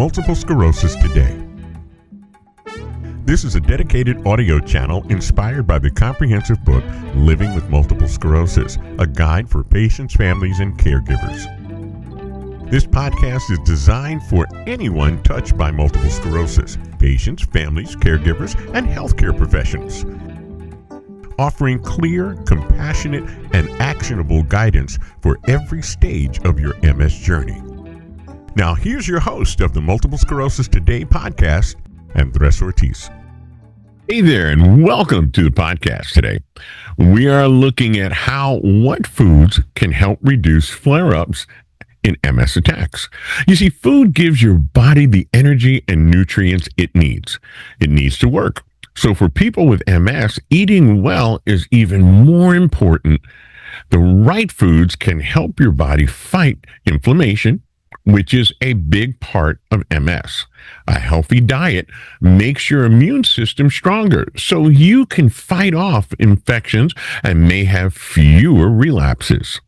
Multiple Sclerosis Today. This is a dedicated audio channel inspired by the comprehensive book, Living with Multiple Sclerosis, a guide for patients, families, and caregivers. This podcast is designed for anyone touched by multiple sclerosis, patients, families, caregivers, and healthcare professionals, offering clear, compassionate, and actionable guidance for every stage of your MS journey. Now, here's your host of the Multiple Sclerosis Today podcast, Andres Ortiz. Hey there, and welcome to the podcast today. We are looking at what foods can help reduce flare-ups in MS attacks. You see, food gives your body the energy and nutrients it needs. It needs to work. So for people with MS, eating well is even more important. The right foods can help your body fight inflammation, which is a big part of MS. A healthy diet makes your immune system stronger, so you can fight off infections and may have fewer relapses.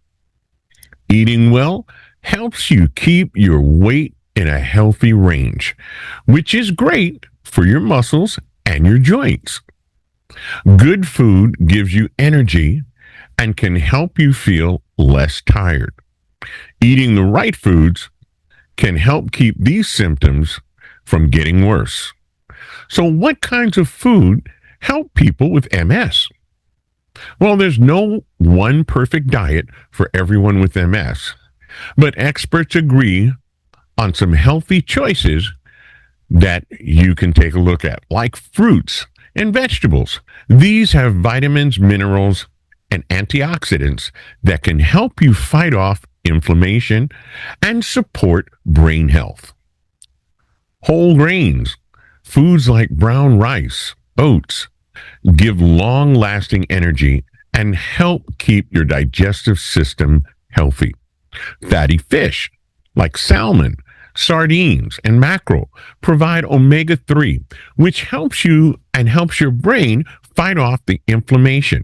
Eating well helps you keep your weight in a healthy range, which is great for your muscles and your joints. Good food gives you energy and can help you feel less tired. Eating the right foods can help keep these symptoms from getting worse. So what kinds of food help people with MS? Well, there's no one perfect diet for everyone with MS, but experts agree on some healthy choices that you can take a look at, like fruits and vegetables. These have vitamins, minerals, and antioxidants that can help you fight off inflammation and support brain health. Whole grains, foods like brown rice, oats, give long-lasting energy and help keep your digestive system healthy. Fatty fish, like salmon, sardines, and mackerel, provide omega-3, which helps you and helps your brain fight off the inflammation.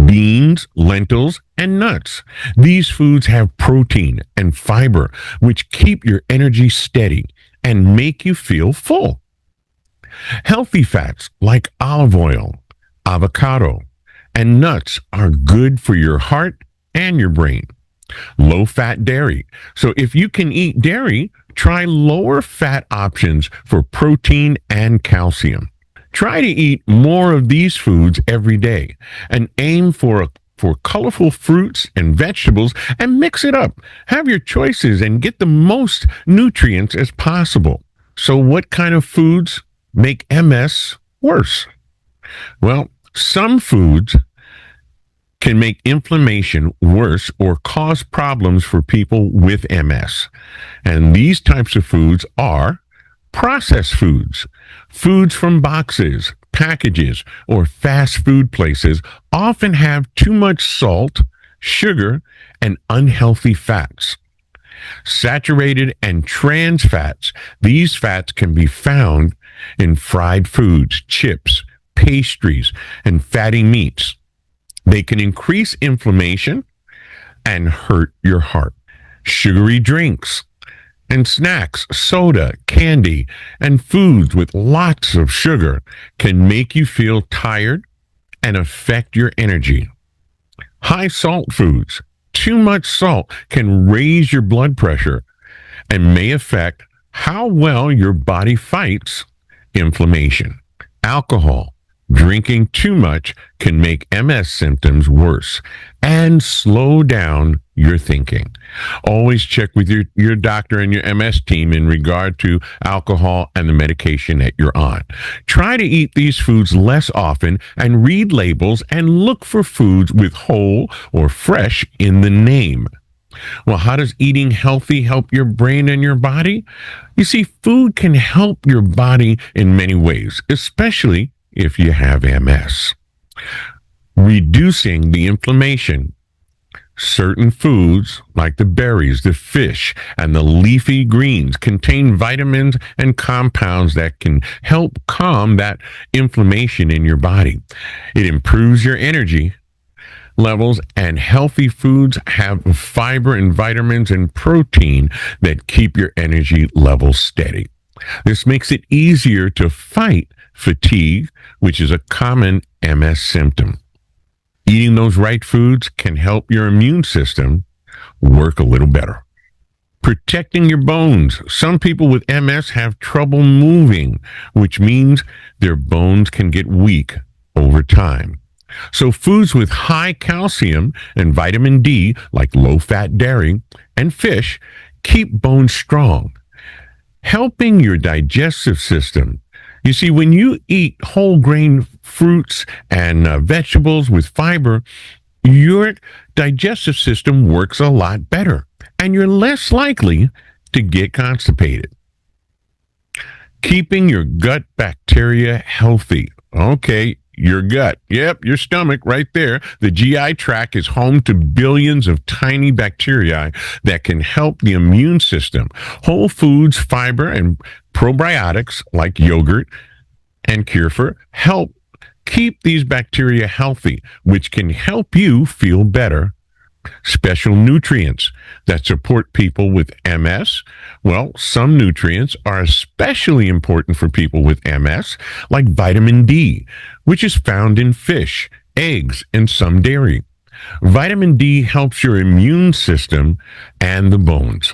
Beans, lentils, and nuts. These foods have protein and fiber, which keep your energy steady and make you feel full. Healthy fats like olive oil, avocado, and nuts are good for your heart and your brain. Low-fat dairy. So if you can eat dairy, try lower fat options for protein and calcium. Try to eat more of these foods every day and aim for colorful fruits and vegetables and mix it up. Have your choices and get the most nutrients as possible. So what kind of foods make MS worse? Well, some foods can make inflammation worse or cause problems for people with MS. And these types of foods are processed foods. Foods from boxes, packages, or fast food places often have too much salt, sugar, and unhealthy fats. Saturated and trans fats. These fats can be found in fried foods, chips, pastries, and fatty meats. They can increase inflammation and hurt your heart. Sugary drinks and snacks, soda, candy, and foods with lots of sugar can make you feel tired and affect your energy. High salt foods. Too much salt can raise your blood pressure and may affect how well your body fights inflammation. Alcohol. Drinking too much can make MS symptoms worse and slow down your thinking. Always check with your doctor and your MS team in regard to alcohol and the medication that you're on. Try to eat these foods less often and read labels and look for foods with whole or fresh in the name. Well, how does eating healthy help your brain and your body? You see, food can help your body in many ways, especially if you have MS. Reducing the inflammation. Certain foods, like the berries, the fish, and the leafy greens, contain vitamins and compounds that can help calm that inflammation in your body. It improves your energy, levels, and healthy foods have fiber and vitamins and protein that keep your energy levels steady. This makes it easier to fight fatigue, which is a common MS symptom. Eating those right foods can help your immune system work a little better. Protecting your bones. Some people with MS have trouble moving, which means their bones can get weak over time. So foods with high calcium and vitamin D, like low-fat dairy and fish, keep bones strong, helping your digestive system. You see, when you eat whole grain fruits and vegetables with fiber, your digestive system works a lot better, and you're less likely to get constipated. Keeping your gut bacteria healthy. Okay, your gut. Yep, your stomach right there. The GI tract is home to billions of tiny bacteria that can help the immune system. Whole foods, fiber, and probiotics like yogurt and kefir help keep these bacteria healthy, which can help you feel better. Special nutrients that support people with MS. Well, some nutrients are especially important for people with MS, like vitamin D, which is found in fish, eggs, and some dairy. Vitamin D helps your immune system and the bones.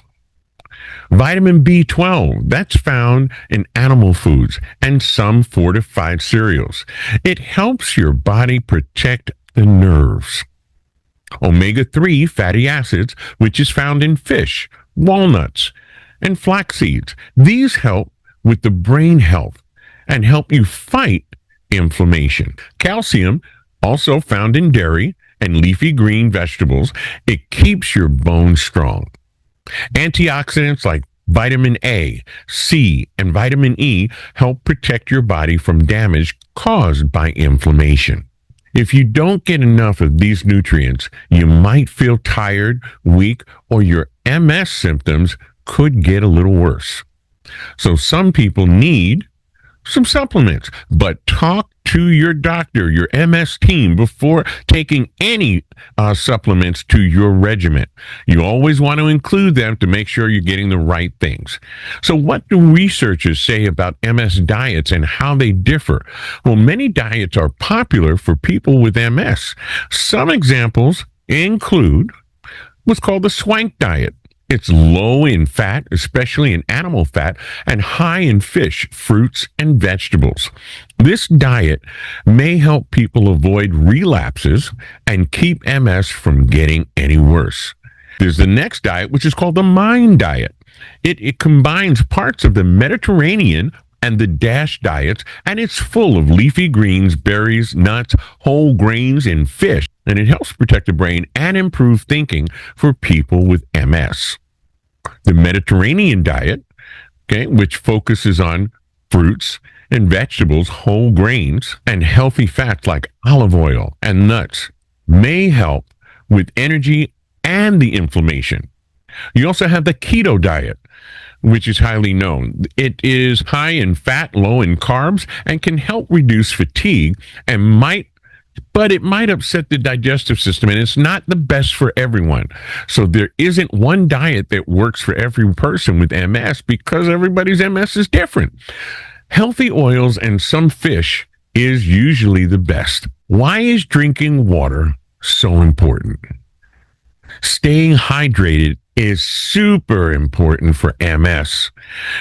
Vitamin B12, that's found in animal foods and some fortified cereals. It helps your body protect the nerves. Omega-3 fatty acids, which is found in fish, walnuts, and flax seeds. These help with the brain health and help you fight inflammation. Calcium, also found in dairy and leafy green vegetables, it keeps your bones strong. Antioxidants like vitamin A, C, and vitamin E help protect your body from damage caused by inflammation. If you don't get enough of these nutrients, you might feel tired, weak, or your MS symptoms could get a little worse. So some people need some supplements, but talk to your doctor, your MS team, before taking any supplements to your regimen. You always want to include them to make sure you're getting the right things. So what do researchers say about MS diets and how they differ? Well, many diets are popular for people with MS. Some examples include what's called the Swank diet. It's low in fat, especially in animal fat, and high in fish, fruits, and vegetables. This diet may help people avoid relapses and keep MS from getting any worse. There's the next diet, which is called the Mind diet. It combines parts of the Mediterranean and the DASH diets, and it's full of leafy greens, berries, nuts, whole grains, and fish. And it helps protect the brain and improve thinking for people with MS. The Mediterranean diet, which focuses on fruits and vegetables, whole grains, and healthy fats like olive oil and nuts, may help with energy and the inflammation. You also have the Keto diet, which is highly known. It is high in fat, low in carbs, and can help reduce fatigue but it might upset the digestive system, and it's not the best for everyone. So there isn't one diet that works for every person with MS because everybody's MS is different. Healthy oils and some fish is usually the best. Why is drinking water so important? Staying hydrated is super important for MS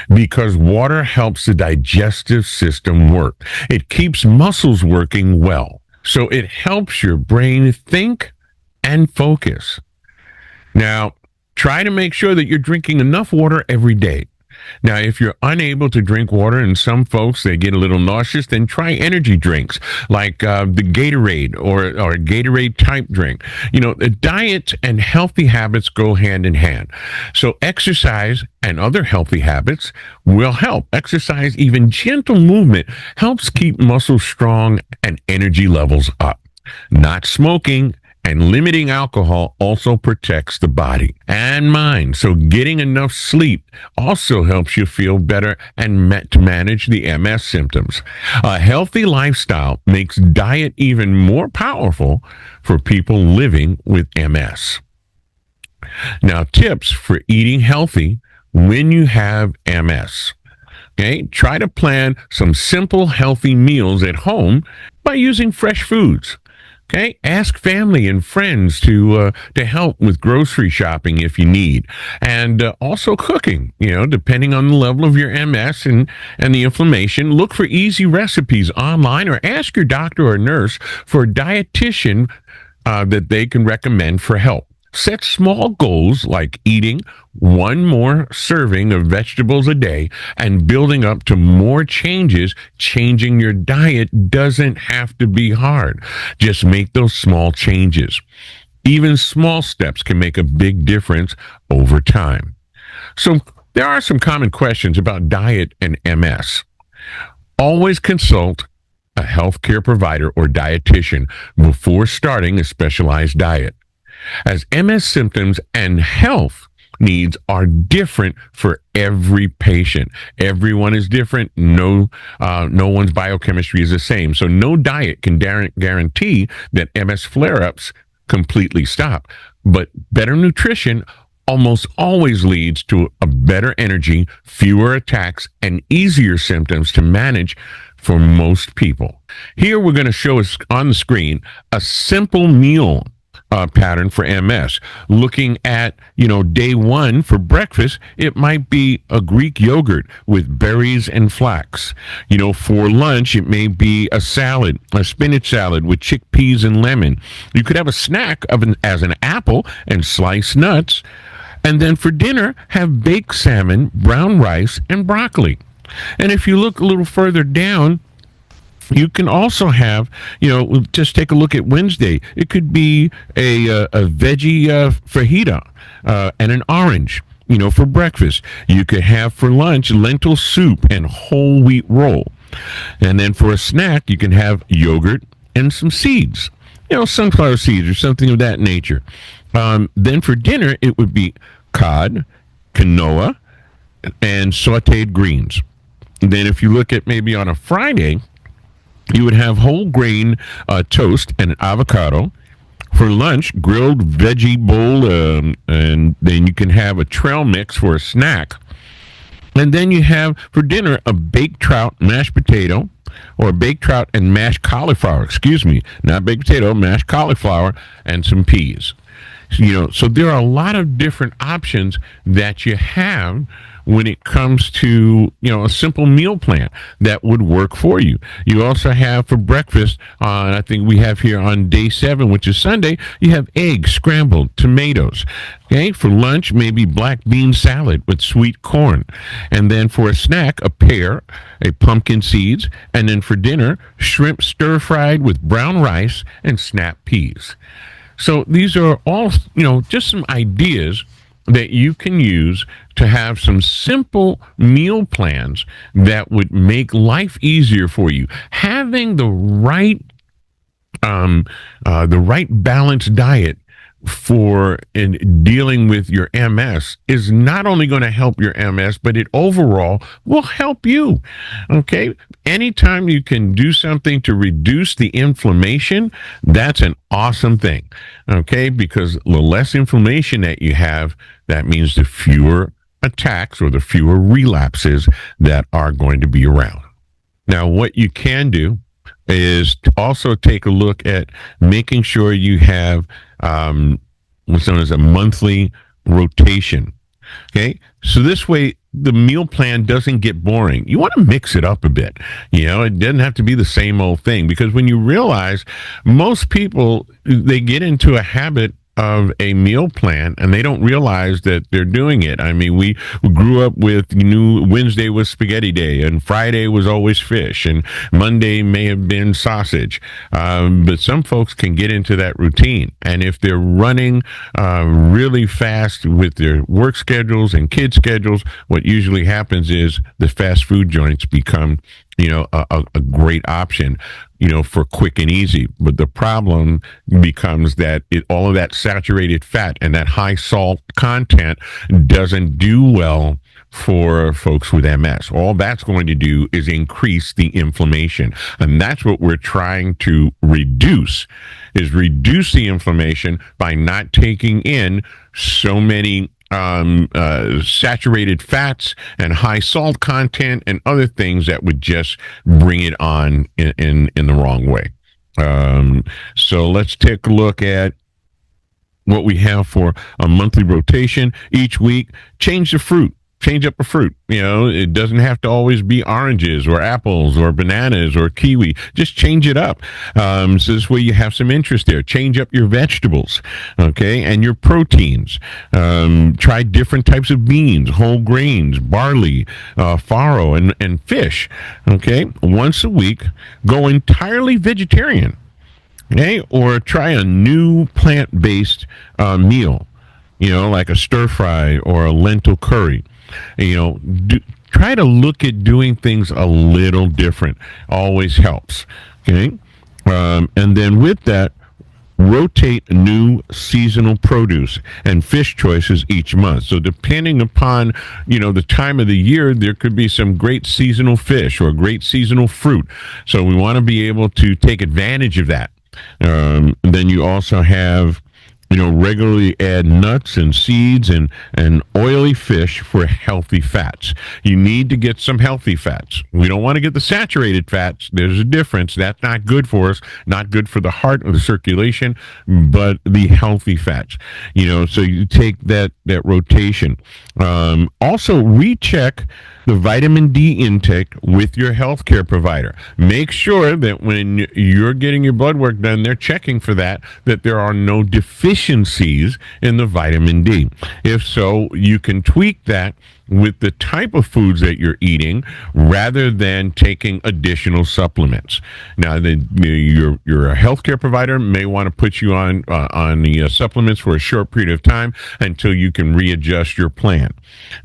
because water helps the digestive system work. It keeps muscles working well. So it helps your brain think and focus. Now, try to make sure that you're drinking enough water every day. Now, if you're unable to drink water, and some folks, they get a little nauseous, then try energy drinks like the Gatorade or a Gatorade type drink. You know, the diet and healthy habits go hand in hand. So exercise and other healthy habits will help. Exercise, even gentle movement, helps keep muscles strong and energy levels up. Not smoking And limiting alcohol also protects the body and mind. So getting enough sleep also helps you feel better and to manage the MS symptoms. A healthy lifestyle makes diet even more powerful for people living with MS. Now, tips for eating healthy when you have MS. Okay, try to plan some simple, healthy meals at home by using fresh foods. Okay, ask family and friends to help with grocery shopping if you need, and also cooking. Depending on the level of your MS and the inflammation, look for easy recipes online or ask your doctor or nurse for a dietitian that they can recommend for help. Set small goals like eating one more serving of vegetables a day and building up to more changes. Changing your diet doesn't have to be hard. Just make those small changes. Even small steps can make a big difference over time. So there are some common questions about diet and MS. Always consult a healthcare provider or dietitian before starting a specialized diet, as MS symptoms and health needs are different for every patient. Everyone is different. No one's biochemistry is the same. So no diet can guarantee that MS flare-ups completely stop. But better nutrition almost always leads to a better energy, fewer attacks, and easier symptoms to manage for most people. Here we're going to show us on the screen a simple meal pattern for MS. Looking at, day one for breakfast, it might be a Greek yogurt with berries and flax. For lunch, it may be a salad, a spinach salad with chickpeas and lemon. You could have a snack as an apple and sliced nuts. And then for dinner, have baked salmon, brown rice, and broccoli. And if you look a little further down, you can also have, just take a look at Wednesday. It could be a veggie fajita and an orange, for breakfast. You could have for lunch lentil soup and whole wheat roll. And then for a snack, you can have yogurt and some seeds, sunflower seeds or something of that nature. Then for dinner, it would be cod, quinoa, and sauteed greens. And then if you look at maybe on a Friday, you would have whole grain toast and an avocado. For lunch, grilled veggie bowl, and then you can have a trail mix for a snack. And then you have for dinner a baked trout, mashed potato, or baked trout and mashed cauliflower. Excuse me, not baked potato, mashed cauliflower, and some peas. So there are a lot of different options that you have when it comes to, a simple meal plan that would work for you. You also have for breakfast, I think we have here on day 7, which is Sunday, you have eggs, scrambled, tomatoes. Okay, for lunch, maybe black bean salad with sweet corn. And then for a snack, a pear, a pumpkin seeds. And then for dinner, shrimp stir-fried with brown rice and snap peas. So these are all, just some ideas that you can use to have some simple meal plans that would make life easier for you. Having the right balanced diet for in dealing with your MS is not only going to help your MS, but it overall will help you. Okay. Anytime you can do something to reduce the inflammation, that's an awesome thing. Okay. Because the less inflammation that you have, that means the fewer attacks or the fewer relapses that are going to be around. Now, what you can do is to also take a look at making sure you have what's known as a monthly rotation. Okay, so this way the meal plan doesn't get boring. You want to mix it up a bit. It doesn't have to be the same old thing, because when you realize most people, they get into a habit of a meal plan and they don't realize that they're doing it. I mean, we grew up with Wednesday was spaghetti day and Friday was always fish and Monday may have been sausage. But some folks can get into that routine. And if they're running really fast with their work schedules and kid schedules, what usually happens is the fast food joints become a great option, for quick and easy. But the problem becomes that all of that saturated fat and that high salt content doesn't do well for folks with MS. All that's going to do is increase the inflammation. And that's what we're trying to reduce the inflammation by not taking in so many saturated fats and high salt content and other things that would just bring it on in the wrong way. So let's take a look at what we have for a monthly rotation each week. Change the fruit. Change up a fruit. It doesn't have to always be oranges or apples or bananas or kiwi. Just change it up. So this way you have some interest there. Change up your vegetables, okay, and your proteins. Try different types of beans, whole grains, barley, farro, and fish, okay? Once a week, go entirely vegetarian, okay? Or try a new plant-based meal, like a stir fry or a lentil curry. Try to look at doing things a little different. Always helps. Okay. And then with that, rotate new seasonal produce and fish choices each month. So depending upon, the time of the year, there could be some great seasonal fish or great seasonal fruit. So we want to be able to take advantage of that. Then you also have, regularly add nuts and seeds and oily fish for healthy fats. You need to get some healthy fats. We don't want to get the saturated fats. There's a difference. That's not good for us, not good for the heart or the circulation, but the healthy fats. So you take that rotation. Also, recheck the vitamin D intake with your healthcare provider. Make sure that when you're getting your blood work done, they're checking for that there are no deficiencies in the vitamin D. If so, you can tweak that with the type of foods that you're eating rather than taking additional supplements. Now, your healthcare provider may want to put you on the supplements for a short period of time until you can readjust your plan.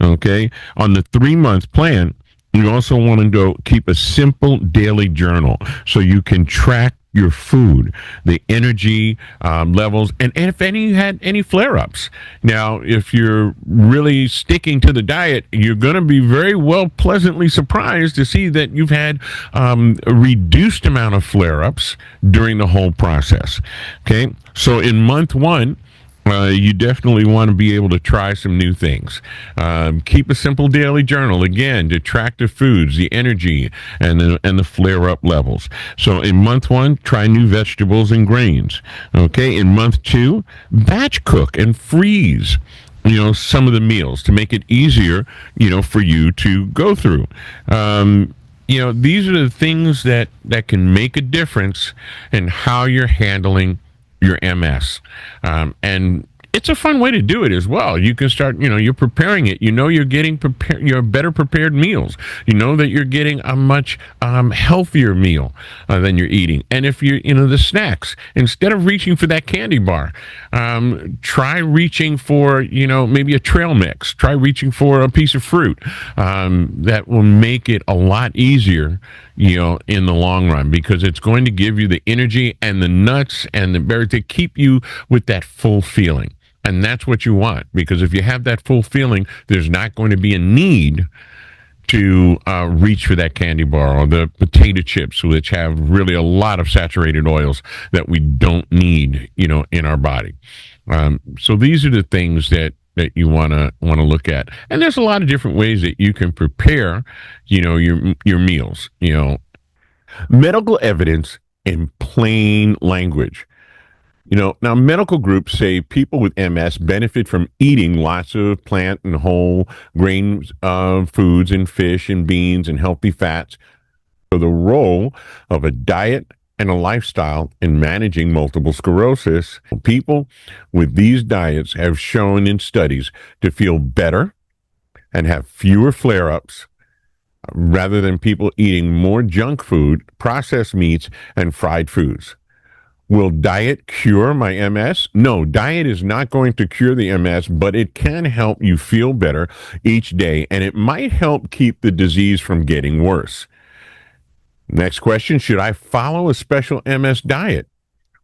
Okay? On the 3-month plan, you also want to keep a simple daily journal so you can track your food, the energy levels, and if you had any flare-ups. Now, if you're really sticking to the diet, you're going to be very well pleasantly surprised to see that you've had a reduced amount of flare-ups during the whole process. Okay, so in month 1, you definitely want to be able to try some new things. Keep a simple daily journal, again, to track the foods, the energy, and the flare-up levels. So in month 1, try new vegetables and grains. Okay, in month 2, batch cook and freeze some of the meals to make it easier, for you to go through. These are the things that can make a difference in how you're handling your MS. And it's a fun way to do it as well. You can start, you're preparing it. You're getting better prepared meals. You know that you're getting a much healthier meal than you're eating. And if you're, the snacks, instead of reaching for that candy bar, try reaching for, maybe a trail mix. Try reaching for a piece of fruit. That will make it a lot easier, in the long run, because it's going to give you the energy and the nuts and the berries to keep you with that full feeling. And that's what you want, because if you have that full feeling, there's not going to be a need to reach for that candy bar or the potato chips, which have really a lot of saturated oils that we don't need, in our body. So these are the things that you want to look at. And there's a lot of different ways that you can prepare, your meals, medical evidence in plain language. Now medical groups say people with MS benefit from eating lots of plant and whole grain foods and fish and beans and healthy fats. So the role of a diet and a lifestyle in managing multiple sclerosis, people with these diets have shown in studies to feel better and have fewer flare-ups rather than people eating more junk food, processed meats, and fried foods. Will diet cure my MS? No, diet is not going to cure the MS, but it can help you feel better each day, and it might help keep the disease from getting worse. Next question, should I follow a special MS diet?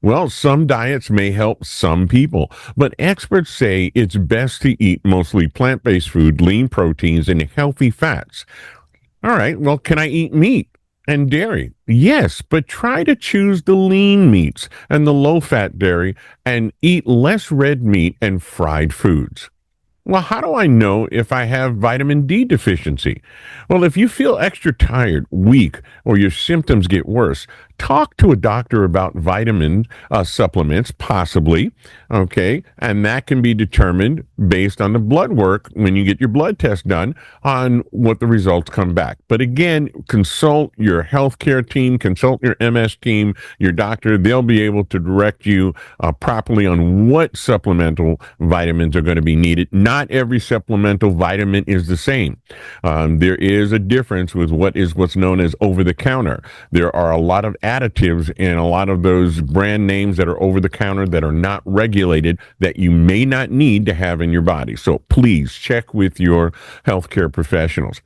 Well, some diets may help some people, but experts say it's best to eat mostly plant-based food, lean proteins, and healthy fats. All right, well, can I eat meat and dairy? Yes, but try to choose the lean meats and the low-fat dairy and eat less red meat and fried foods. Well, how do I know if I have vitamin D deficiency? Well, if you feel extra tired, weak, or your symptoms get worse, talk to a doctor about vitamin supplements, possibly, okay? And that can be determined based on the blood work when you get your blood test done on what the results come back. But again, consult your healthcare team, consult your MS team, your doctor. They'll be able to direct you properly on what supplemental vitamins are going to be needed. Not every supplemental vitamin is the same. There is a difference with what's known as over-the-counter. There are a lot of additives in a lot of those brand names that are over-the-counter that are not regulated that you may not need to have in your body. So please check with your healthcare professionals.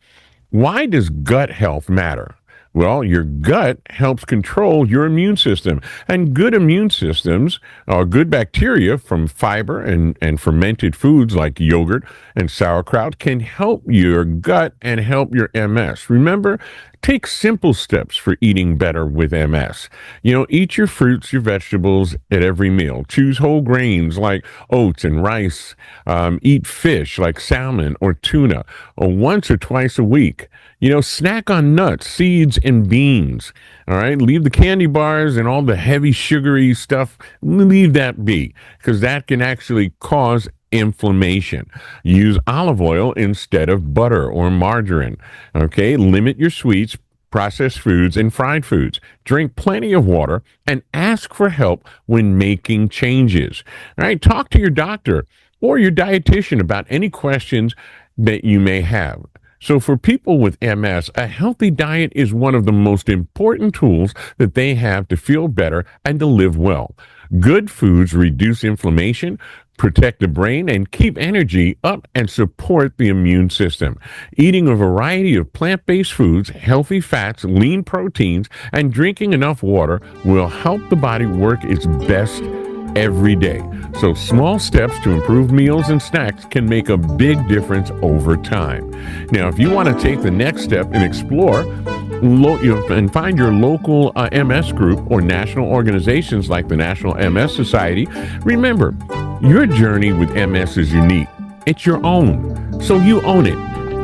Why does gut health matter? Well, your gut helps control your immune system, and good immune systems are good bacteria from fiber and fermented foods like yogurt and sauerkraut can help your gut and help your MS. Remember, take simple steps for eating better with MS. Eat your fruits, your vegetables at every meal. Choose whole grains like oats and rice. Eat fish like salmon or tuna once or twice a week. Snack on nuts, seeds, and beans. All right. Leave the candy bars and all the heavy sugary stuff. Leave that be, because that can actually cause inflammation. Use olive oil instead of butter or margarine. Okay. Limit your sweets, processed foods, and fried foods. Drink plenty of water and ask for help when making changes. All right. Talk to your doctor or your dietitian about any questions that you may have. So for people with MS, a healthy diet is one of the most important tools that they have to feel better and to live well. Good foods reduce inflammation, protect the brain, and keep energy up and support the immune system. Eating a variety of plant-based foods, healthy fats, lean proteins, and drinking enough water will help the body work its best every day. So small steps to improve meals and snacks can make a big difference over time. Now, if you want to take the next step and explore and find your local MS group or national organizations like the National MS Society, remember, your journey with MS is unique. It's your own. So you own it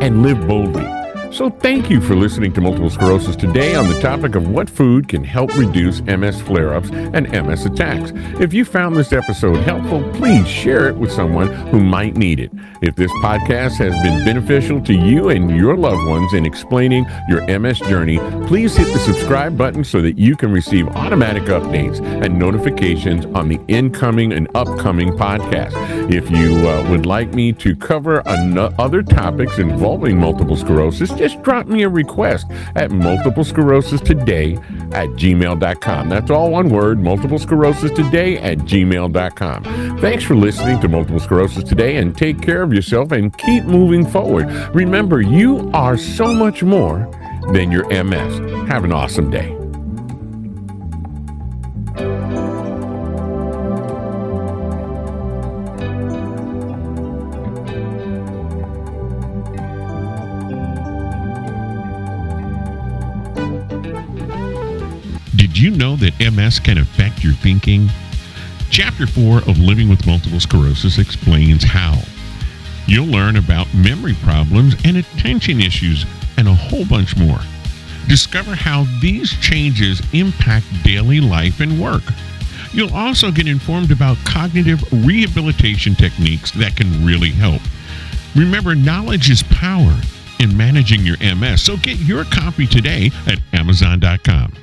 and live boldly. So thank you for listening to Multiple Sclerosis Today on the topic of what food can help reduce MS flare-ups and MS attacks. If you found this episode helpful, please share it with someone who might need it. If this podcast has been beneficial to you and your loved ones in explaining your MS journey, please hit the subscribe button so that you can receive automatic updates and notifications on the incoming and upcoming podcast. If you would like me to cover other topics involving multiple sclerosis, just drop me a request at multiplesclerosistoday@gmail.com. That's all one word, multiplesclerosistoday@gmail.com. Thanks for listening to Multiple Sclerosis Today, and take care of yourself and keep moving forward. Remember, you are so much more than your MS. Have an awesome day. Did you know that MS can affect your thinking? Chapter 4 of Living with Multiple Sclerosis explains how. You'll learn about memory problems and attention issues and a whole bunch more. Discover how these changes impact daily life and work. You'll also get informed about cognitive rehabilitation techniques that can really help. Remember, knowledge is power in managing your MS, so get your copy today at Amazon.com.